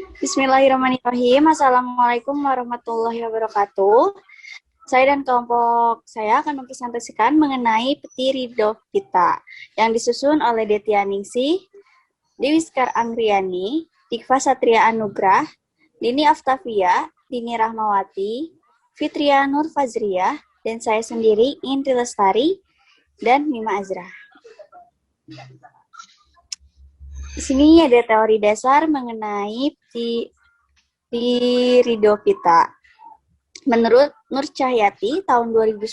Bismillahirrahmanirrahim. Assalamualaikum warahmatullahi wabarakatuh. Saya dan kelompok saya akan mempresentasikan mengenai peti Ridhofita yang disusun oleh Detia Ningsih, Dewi Sekar Anggriani, Dikva Satria Anugrah, Dini Aftafia, Dini Rahmawati, Fitria Nur Fazriyah, dan saya sendiri, Indri Lestari, dan Mima Azrah. Di sini ada teori dasar mengenai peti Ridhofita. Menurut Nur Cahyati tahun 2010,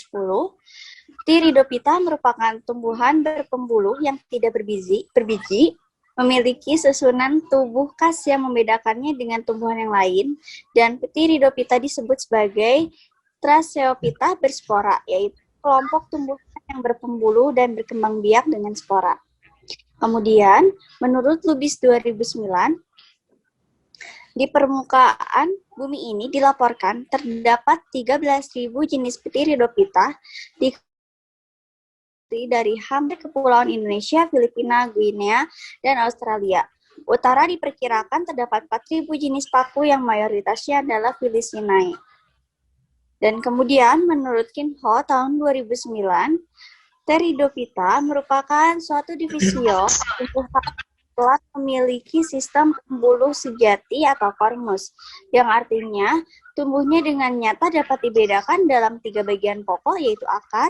peti Ridhofita merupakan tumbuhan berpembuluh yang tidak berbiji, memiliki susunan tubuh khas yang membedakannya dengan tumbuhan yang lain, dan peti Ridhofita disebut sebagai Tracheophyta berspora, yaitu kelompok tumbuhan yang berpembuluh dan berkembang biak dengan spora. Kemudian, menurut Lubis 2009, di permukaan bumi ini dilaporkan terdapat 13.000 jenis peti Ridhofita dari hampir kepulauan Indonesia, Filipina, Guinea, dan Australia. Utara diperkirakan terdapat 4.000 jenis paku yang mayoritasnya adalah Felicinae. Dan kemudian, menurut Kinho tahun 2009, Ridhofita merupakan suatu divisio telah memiliki sistem pembuluh sejati atau kormus, yang artinya tumbuhnya dengan nyata dapat dibedakan dalam 3 bagian pokok, yaitu akar,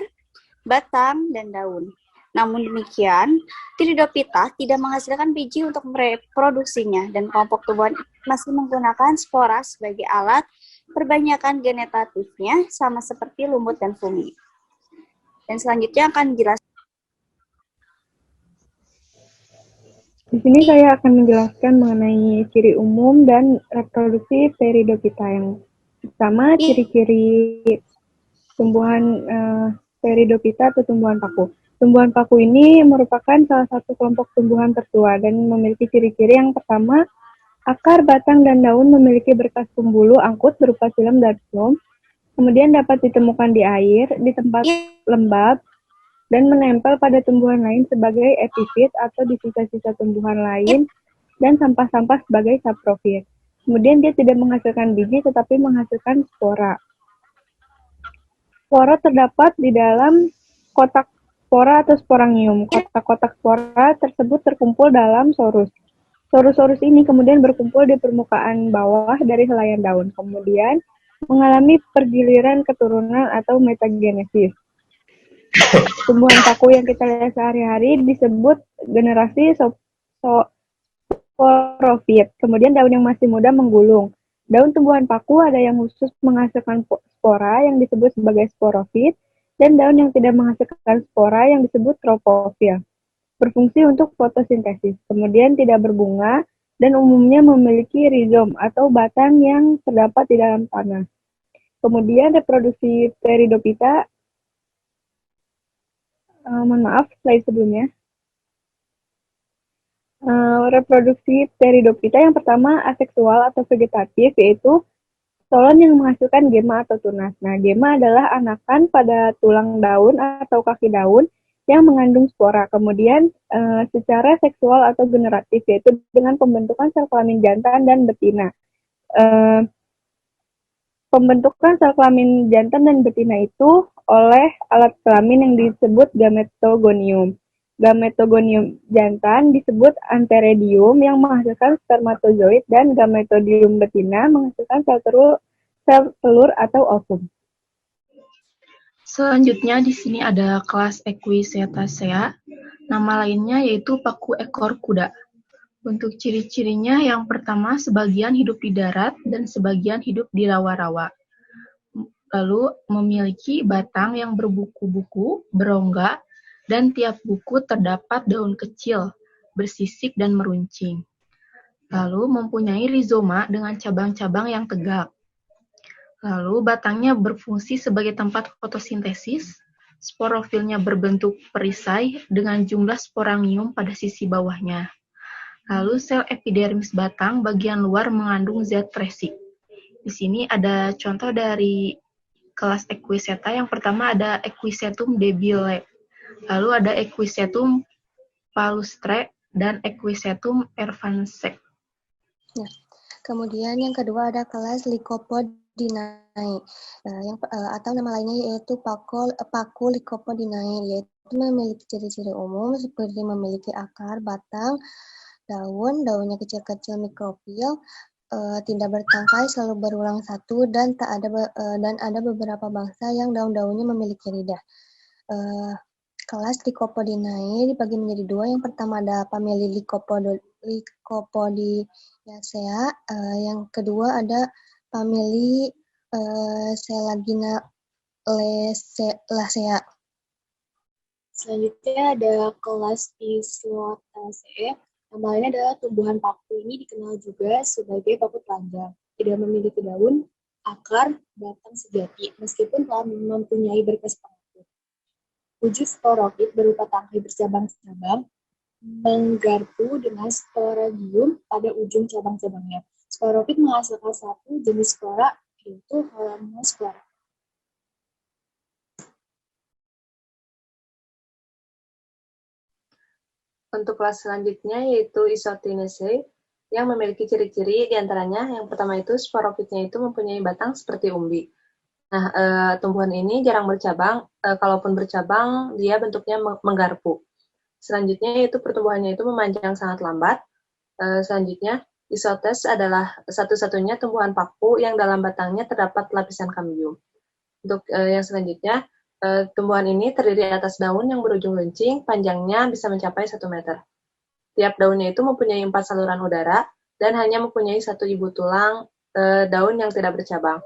batang, dan daun. Namun demikian, Ridhofita tidak menghasilkan biji untuk mereproduksinya, dan kelompok tumbuhan masih menggunakan spora sebagai alat perbanyakan genetatifnya, sama seperti lumut dan fungi. Dan selanjutnya akan dijelaskan. Di sini saya akan menjelaskan mengenai ciri umum dan reproduksi Ridhofita. Yang pertama, ciri-ciri tumbuhan Ridhofita atau tumbuhan paku. Tumbuhan paku ini merupakan salah satu kelompok tumbuhan tertua dan memiliki ciri-ciri yang pertama, akar, batang, dan daun memiliki berkas pembuluh angkut berupa xilem dan floem. Kemudian dapat ditemukan di air, di tempat lembab, dan menempel pada tumbuhan lain sebagai epifit atau di sisa-sisa tumbuhan lain, dan sampah-sampah sebagai saprofit. Kemudian dia tidak menghasilkan biji tetapi menghasilkan spora. Spora terdapat di dalam kotak spora atau sporangium. Kotak-kotak spora tersebut terkumpul dalam sorus. Sorus-sorus ini kemudian berkumpul di permukaan bawah dari helaian daun. Kemudian mengalami pergiliran keturunan atau metagenesis. Tumbuhan paku yang kita lihat sehari-hari disebut generasi sporofit. Kemudian daun yang masih muda menggulung. Daun tumbuhan paku ada yang khusus menghasilkan spora yang disebut sebagai sporofit, dan daun yang tidak menghasilkan spora yang disebut tropofil. Berfungsi untuk fotosintesis. Kemudian tidak berbunga dan umumnya memiliki rizom atau batang yang terdapat di dalam tanah. Kemudian reproduksi Ridhofita, mohon maaf, slide sebelumnya. Reproduksi Ridhofita yang pertama aseksual atau vegetatif, yaitu stolon yang menghasilkan gema atau tunas. Nah, gema adalah anakan pada tulang daun atau kaki daun yang mengandung spora. Kemudian secara seksual atau generatif, yaitu dengan pembentukan sel kelamin jantan dan betina. Pembentukan sel kelamin jantan dan betina itu oleh alat kelamin yang disebut gametogonium. Gametogonium jantan disebut anteredium yang menghasilkan spermatozoid, dan gametodium betina menghasilkan sel telur atau ovum. Selanjutnya di sini ada kelas Equisetaceae. Nama lainnya yaitu paku ekor kuda. Untuk ciri-cirinya, yang pertama, sebagian hidup di darat dan sebagian hidup di rawa-rawa. Lalu memiliki batang yang berbuku-buku, berongga, dan tiap buku terdapat daun kecil, bersisik dan meruncing. Lalu mempunyai rizoma dengan cabang-cabang yang tegak. Lalu batangnya berfungsi sebagai tempat fotosintesis. Sporofilnya berbentuk perisai dengan jumlah sporangium pada sisi bawahnya. Lalu sel epidermis batang bagian luar mengandung zat resik. Di sini ada contoh dari kelas Equiseta. Yang pertama ada Equisetum debile. Lalu ada Equisetum palustre dan Equisetum ervansek. Kemudian yang kedua ada kelas Lycopodinae, atau nama lainnya yaitu paku Lycopodinae, yaitu memiliki ciri-ciri umum seperti memiliki akar, batang, daunnya kecil-kecil mikrofil, tidak bertangkai, selalu berulang satu, dan ada beberapa bangsa yang daun-daunnya memiliki lidah. Kelas Lycopodinae dibagi menjadi dua. Yang pertama ada famili Lycopodiaceae, yang kedua ada famili Selaginellacea. Selanjutnya ada kelas Islotaceae. Nama lainnya adalah tumbuhan paku ini dikenal juga sebagai paku telanjang. Tidak memiliki daun, akar, batang sejati, meskipun telah mempunyai berkas pengapur. Wujud sporofit berupa tangkai bercabang-cabang, menggarpu dengan sporangium pada ujung cabang-cabangnya. Sporofit menghasilkan satu jenis spora, yaitu Holomospora. Untuk kelas selanjutnya yaitu Isotinaceae yang memiliki ciri-ciri diantaranya yang pertama itu sporofitnya itu mempunyai batang seperti umbi. Nah, tumbuhan ini jarang bercabang, kalaupun bercabang dia bentuknya menggarpu. Selanjutnya yaitu pertumbuhannya itu memanjang sangat lambat. Selanjutnya Isotes adalah satu-satunya tumbuhan paku yang dalam batangnya terdapat lapisan kambium. Untuk yang selanjutnya, tumbuhan ini terdiri atas daun yang berujung runcing, panjangnya bisa mencapai 1 meter. Tiap daunnya itu mempunyai 4 saluran udara dan hanya mempunyai 1 ibu tulang daun yang tidak bercabang.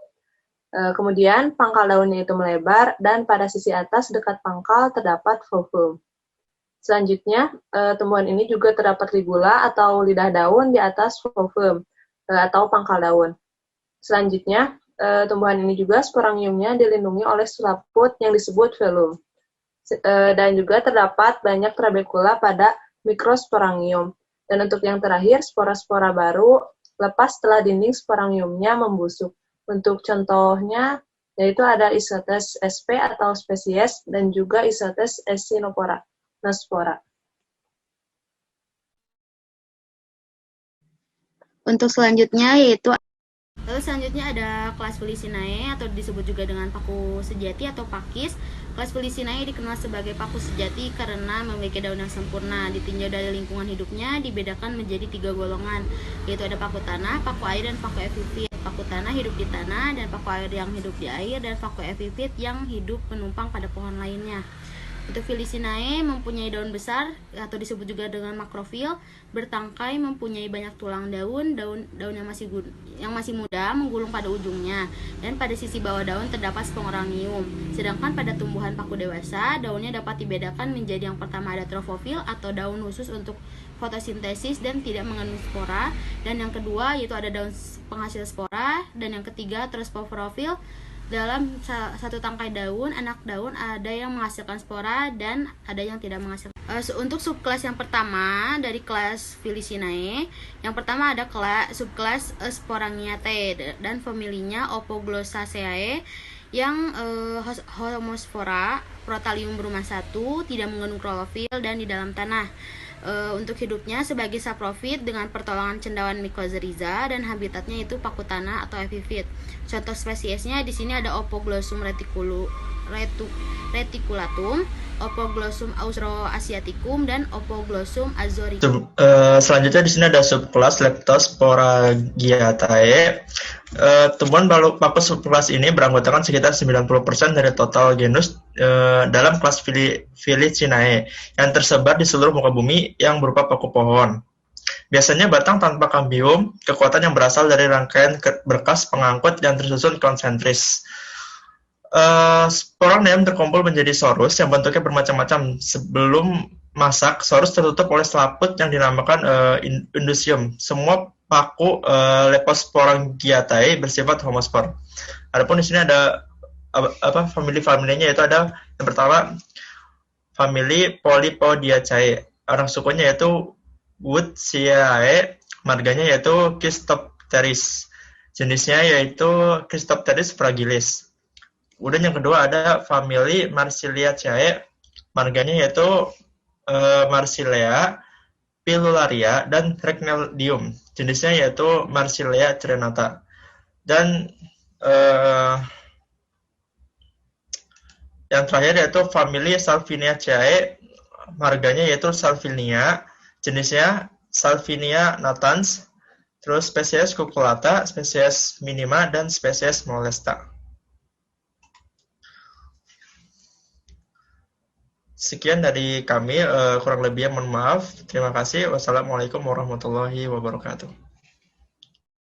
Kemudian pangkal daunnya itu melebar dan pada sisi atas dekat pangkal terdapat fulvum. Selanjutnya, tumbuhan ini juga terdapat ligula atau lidah daun di atas fulvum atau pangkal daun. Selanjutnya, tumbuhan ini juga sporangiumnya dilindungi oleh selaput yang disebut velum. Dan juga terdapat banyak trabekula pada mikrosporangium. Dan untuk yang terakhir, spora-spora baru lepas setelah dinding sporangiumnya membusuk. Untuk contohnya, yaitu ada Isotes sp atau spesies dan juga Isotes echinopora. Untuk selanjutnya ada kelas Felicinae atau disebut juga dengan paku sejati atau pakis. Kelas Felicinae dikenal sebagai paku sejati karena memiliki daun yang sempurna. Ditinjau dari lingkungan hidupnya dibedakan menjadi 3 golongan, yaitu ada paku tanah, paku air, dan paku epifit. Paku tanah hidup di tanah, dan paku air yang hidup di air, dan paku epifit yang hidup menumpang pada pohon lainnya. Untuk Felicinae mempunyai daun besar atau disebut juga dengan makrofil, bertangkai, mempunyai banyak tulang daun yang masih muda menggulung pada ujungnya, dan pada sisi bawah daun terdapat sporangium. Sedangkan pada tumbuhan paku dewasa, daunnya dapat dibedakan menjadi yang pertama ada trofofil atau daun khusus untuk fotosintesis dan tidak mengandung spora, dan yang kedua yaitu ada daun penghasil spora, dan yang ketiga trosporofil. Dalam satu tangkai daun, anak daun ada yang menghasilkan spora dan ada yang tidak menghasilkan. Untuk subkelas yang pertama dari kelas Felicinae, yang pertama ada subkelas Sporangiaceae dan familinya Opoglossaceae yang Homospora, protalium berumah satu, tidak mengandung klorofil dan di dalam tanah. Untuk hidupnya sebagai saprofit dengan pertolongan cendawan mycorrhiza dan habitatnya itu paku tanah atau epifit. Contoh spesiesnya di sini ada Opoglossum reticulatum, Opoglossum austroasiaticum, dan Opoglossum azoricum. Selanjutnya di sini ada subkelas Leptosporangiaceae. Tumbuhan paku subkelas ini beranggotakan sekitar 90% dari total genus dalam kelas Felicinae yang tersebar di seluruh muka bumi yang berupa paku pohon. Biasanya batang tanpa kambium, kekuatan yang berasal dari rangkaian berkas pengangkut yang tersusun konsentris. Sporangneum terkumpul menjadi sorus yang bentuknya bermacam-macam. Sebelum masak, sorus tertutup oleh selaput yang dinamakan indusium. Semua paku Leptosporangiaceae bersifat homospor. Adapun di sini ada famili-familinya, yaitu ada yang pertama famili Polypodiaceae. Orang sukunya yaitu Woodsiae, marganya yaitu Chrysopteris. Jenisnya yaitu Chrysopteris fragilis. Kemudian yang kedua ada famili Marsilliaceae, marganya yaitu Marsilea. Pilularia, dan Rechnelidium. Jenisnya yaitu Marsilea carinata. Dan yang terakhir yaitu famili Salviniaceae, marganya yaitu Salvinia, jenisnya Salvinia natans, terus spesies cucullata, spesies minima, dan spesies molesta. Sekian dari kami, kurang lebihnya mohon maaf. Terima kasih. Wassalamualaikum warahmatullahi wabarakatuh.